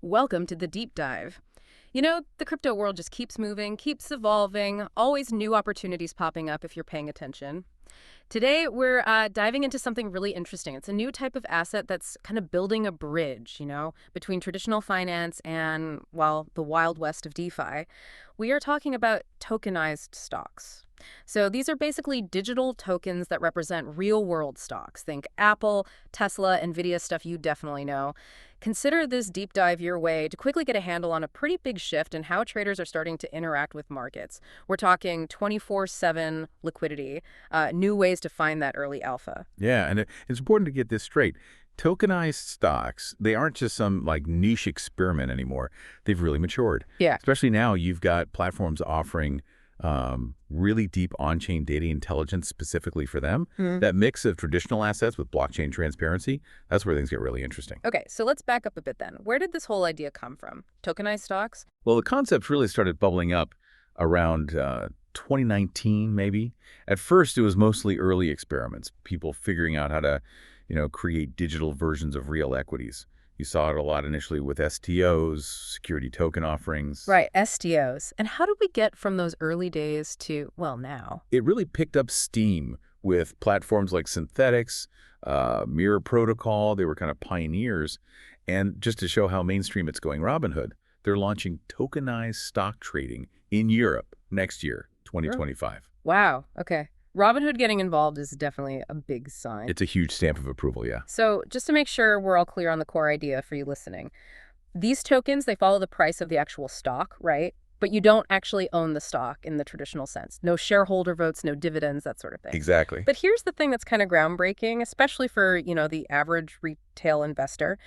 Welcome to the deep dive. You know, the crypto world just keeps moving, keeps evolving, always new opportunities popping up if you're paying attention. Today, we're diving into something really interesting. It's a new type of asset that's kind of building a bridge, between traditional finance and, well, the wild west of DeFi. We are talking about tokenized stocks. So these are basically digital tokens that represent real-world stocks. Think Apple, Tesla, Nvidia, stuff you definitely know. Consider this deep dive your way to quickly get a handle on a pretty big shift in how traders are starting to interact with markets. We're talking 24/7 liquidity, new ways to find that early alpha. Yeah, and it's important to get this straight. Tokenized stocks, they aren't just some niche experiment anymore. They've really matured. Yeah. Especially now, you've got platforms offering really deep on-chain data intelligence specifically for them. That mix of traditional assets with blockchain transparency, that's where things get really interesting. Okay, so let's back up a bit then. Where did this whole idea come from? Tokenized stocks? Well, the concept really started bubbling up around 2019, maybe. At first, it was mostly early experiments, people figuring out how to, create digital versions of real equities. You saw it a lot initially with STOs, security token offerings. Right, STOs. And how did we get from those early days to, well, now? It really picked up steam with platforms like Synthetics, Mirror Protocol. They were kind of pioneers. And just to show how mainstream it's going, Robinhood, they're launching tokenized stock trading in Europe next year, 2025. Wow, okay. Robinhood getting involved is definitely a big sign. It's a huge stamp of approval, yeah. So just to make sure we're all clear on the core idea for you listening, these tokens, they follow the price of the actual stock, right? But you don't actually own the stock in the traditional sense. No shareholder votes, no dividends, that sort of thing. Exactly. But here's the thing that's kind of groundbreaking, especially for, the average retail investor.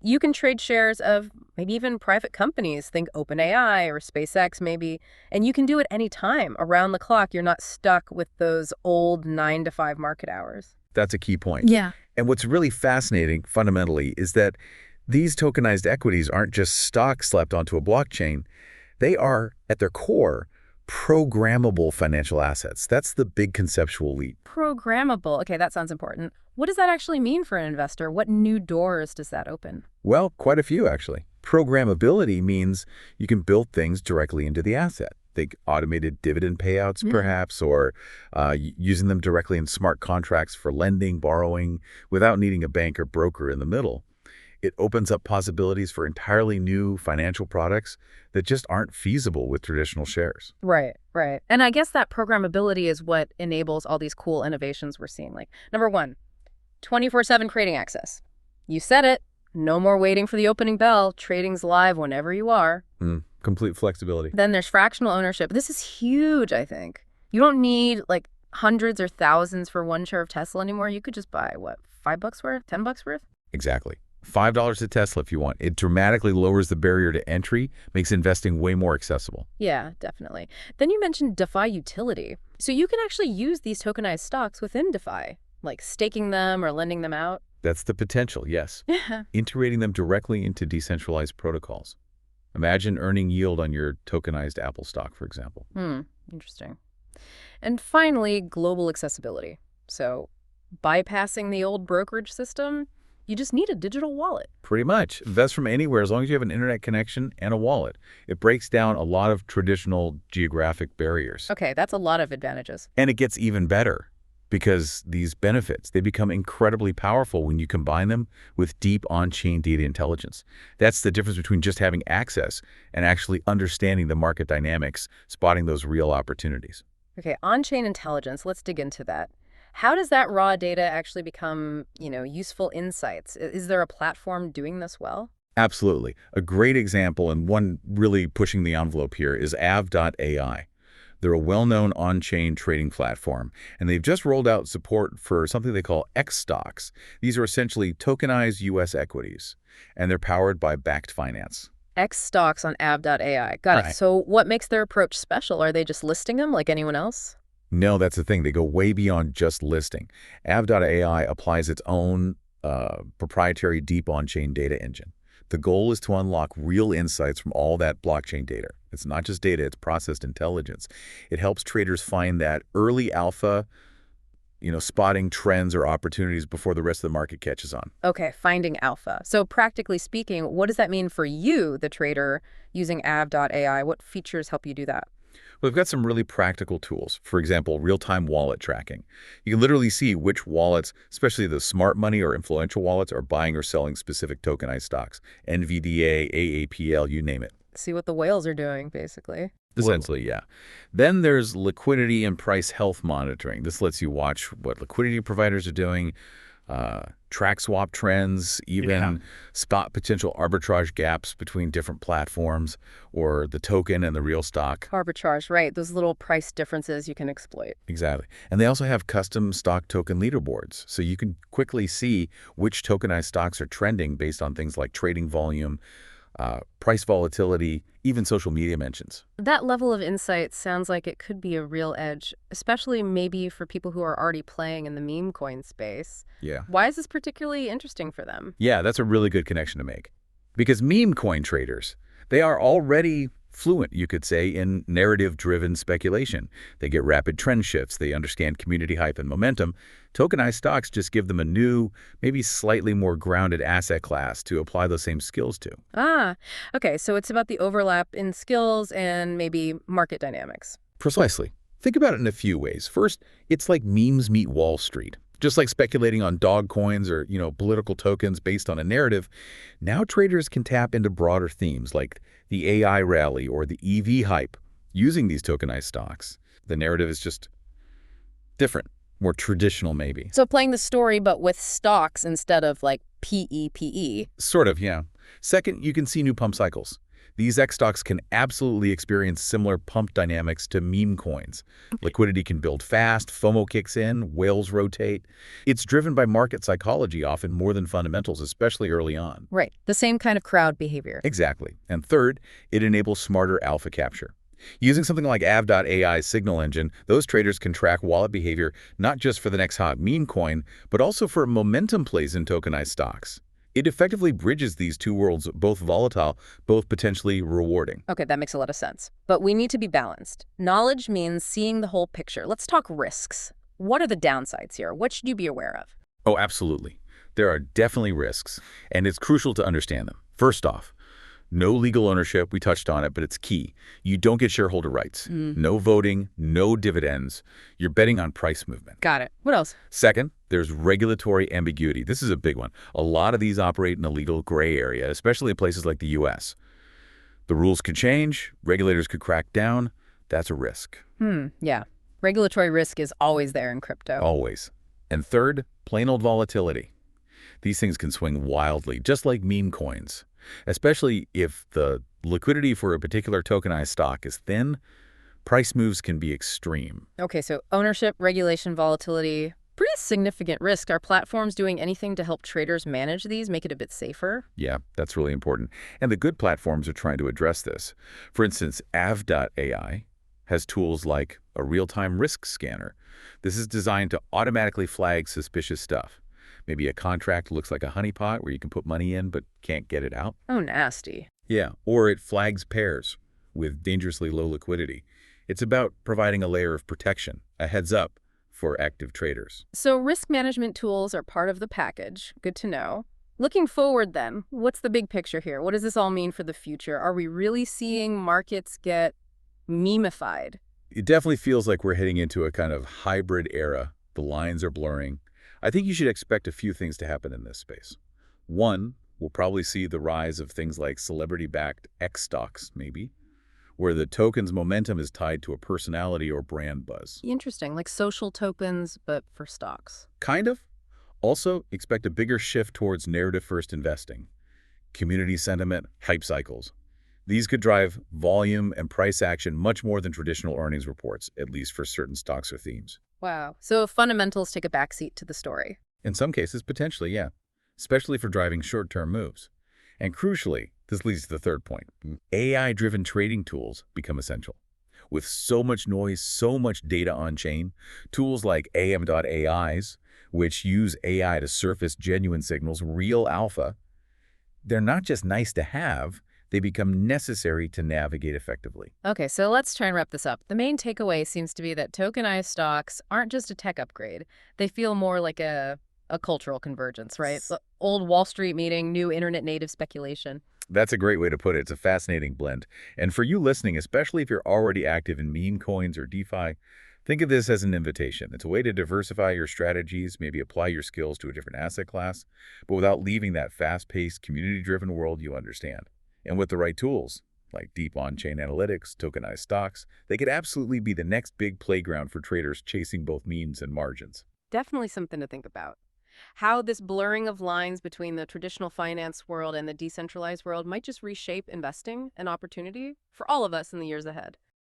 You can trade shares of maybe even private companies, think Ave.ai or SpaceX maybe, and you can do it any time, around the clock. You're not stuck with those old 9 to 5 market hours. That's a key point. Yeah. And what's really fascinating, fundamentally, is that these tokenized equities aren't just stocks slapped onto a blockchain. They are, at their core, programmable financial assets. That's the big conceptual leap. Programmable. Okay, that sounds important. What does that actually mean for an investor? What new doors does that open? Well, quite a few, actually. Programmability means you can build things directly into the asset. Think automated dividend payouts, perhaps, or using them directly in smart contracts for lending, borrowing, without needing a bank or broker in the middle. It opens up possibilities for entirely new financial products that just aren't feasible with traditional shares. Right, right. And I guess that programmability is what enables all these cool innovations we're seeing. Like, number one, 24/7 trading access. You said it. No more waiting for the opening bell. Trading's live whenever you are. Complete flexibility. Then there's fractional ownership. This is huge, I think. You don't need hundreds or thousands for one share of Tesla anymore. You could just buy, what, $5 worth, $10 worth? Exactly. $5 to Tesla if you want. It dramatically lowers the barrier to entry, makes investing way more accessible. Yeah, definitely. Then you mentioned DeFi utility. So you can actually use these tokenized stocks within DeFi, like staking them or lending them out. That's the potential, yes. Integrating them directly into decentralized protocols. Imagine earning yield on your tokenized Apple stock, for example. Interesting. And finally, global accessibility. So bypassing the old brokerage system, you just need a digital wallet. Pretty much. Invest from anywhere as long as you have an internet connection and a wallet. It breaks down a lot of traditional geographic barriers. Okay, that's a lot of advantages. And it gets even better because these benefits, they become incredibly powerful when you combine them with deep on-chain data intelligence. That's the difference between just having access and actually understanding the market dynamics, spotting those real opportunities. Okay, on-chain intelligence, let's dig into that. How does that raw data actually become, useful insights? Is there a platform doing this well? Absolutely. A great example, and one really pushing the envelope here, is Ave.ai. They're a well-known on-chain trading platform, and they've just rolled out support for something they call X stocks. These are essentially tokenized U.S. equities, and they're powered by backed finance. X stocks on Ave.ai. Got it. So what makes their approach special? Are they just listing them like anyone else? No, that's the thing. They go way beyond just listing. Ave.ai applies its own proprietary deep on-chain data engine. The goal is to unlock real insights from all that blockchain data. It's not just data, it's processed intelligence. It helps traders find that early alpha spotting trends or opportunities before the rest of the market catches on. Okay, finding alpha. So practically speaking, what does that mean for you, the trader, using Ave.ai? What features help you do that? We've got some really practical tools. For example, real-time wallet tracking. You can literally see which wallets, especially the smart money or influential wallets, are buying or selling specific tokenized stocks. NVDA, AAPL, you name it. See what the whales are doing, basically. Essentially, yeah. Then there's liquidity and price health monitoring. This lets you watch what liquidity providers are doing, track swap trends, even spot potential arbitrage gaps between different platforms or the token and the real stock. Arbitrage, right. Those little price differences you can exploit. Exactly. And they also have custom stock token leaderboards, so you can quickly see which tokenized stocks are trending based on things like trading volume, price volatility, even social media mentions. That level of insight sounds like it could be a real edge, especially maybe for people who are already playing in the meme coin space. Yeah. Why is this particularly interesting for them? Yeah, that's a really good connection to make. Because meme coin traders, they are already fluent, you could say, in narrative-driven speculation. They get rapid trend shifts. They understand community hype and momentum. Tokenized stocks just give them a new, maybe slightly more grounded asset class to apply those same skills to. Ah, okay, so it's about the overlap in skills and maybe market dynamics. Precisely. Think about it in a few ways. First, it's like memes meet Wall Street. Just like speculating on dog coins or, political tokens based on a narrative, now traders can tap into broader themes like the AI rally or the EV hype using these tokenized stocks. The narrative is just different, more traditional maybe. So playing the story but with stocks instead of like PEPE. Sort of, yeah. Second, you can see new pump cycles. These X stocks can absolutely experience similar pump dynamics to meme coins. Liquidity can build fast, FOMO kicks in, whales rotate. It's driven by market psychology often more than fundamentals, especially early on. Right, the same kind of crowd behavior. Exactly. And third, it enables smarter alpha capture. Using something like Ave.ai's signal engine, those traders can track wallet behavior not just for the next hot meme coin, but also for momentum plays in tokenized stocks. It effectively bridges these two worlds, both volatile, both potentially rewarding. Okay, that makes a lot of sense. But we need to be balanced. Knowledge means seeing the whole picture. Let's talk risks. What are the downsides here? What should you be aware of? Oh, absolutely. There are definitely risks, and it's crucial to understand them. First off, no legal ownership. We touched on it, but it's key. You don't get shareholder rights. No voting, no dividends. You're betting on price movement. Got it. What else? Second, there's regulatory ambiguity. This is a big one. A lot of these operate in a legal gray area, especially in places like the U.S. The rules could change. Regulators could crack down. That's a risk. Yeah. Regulatory risk is always there in crypto. Always. And third, plain old volatility. These things can swing wildly, just like meme coins. Especially if the liquidity for a particular tokenized stock is thin, price moves can be extreme. Okay, so ownership, regulation, volatility, pretty significant risk. Are platforms doing anything to help traders manage these, make it a bit safer? Yeah, that's really important. And the good platforms are trying to address this. For instance, Ave.ai has tools like a real-time risk scanner. This is designed to automatically flag suspicious stuff. Maybe a contract looks like a honeypot where you can put money in but can't get it out. Oh, nasty. Yeah, or it flags pairs with dangerously low liquidity. It's about providing a layer of protection, a heads up for active traders. So risk management tools are part of the package. Good to know. Looking forward then, what's the big picture here? What does this all mean for the future? Are we really seeing markets get memified? It definitely feels like we're heading into a kind of hybrid era. The lines are blurring. I think you should expect a few things to happen in this space. One, we'll probably see the rise of things like celebrity-backed X stocks, maybe, where the token's momentum is tied to a personality or brand buzz. Interesting, like social tokens, but for stocks. Kind of. Also, expect a bigger shift towards narrative-first investing. Community sentiment, hype cycles. These could drive volume and price action much more than traditional earnings reports, at least for certain stocks or themes. Wow. So fundamentals take a backseat to the story. In some cases, potentially, yeah, especially for driving short-term moves. And crucially, this leads to the third point. AI-driven trading tools become essential. With so much noise, so much data on-chain, tools like Ave.ai's, which use AI to surface genuine signals, real alpha, they're not just nice to have, they become necessary to navigate effectively. Okay, so let's try and wrap this up. The main takeaway seems to be that tokenized stocks aren't just a tech upgrade. They feel more like a cultural convergence, right? The old Wall Street meeting, new internet native speculation. That's a great way to put it. It's a fascinating blend. And for you listening, especially if you're already active in meme coins or DeFi, think of this as an invitation. It's a way to diversify your strategies, maybe apply your skills to a different asset class, but without leaving that fast-paced, community-driven world you understand. And with the right tools, like deep on-chain analytics, tokenized stocks, they could absolutely be the next big playground for traders chasing both means and margins. Definitely something to think about. How this blurring of lines between the traditional finance world and the decentralized world might just reshape investing and opportunity for all of us in the years ahead.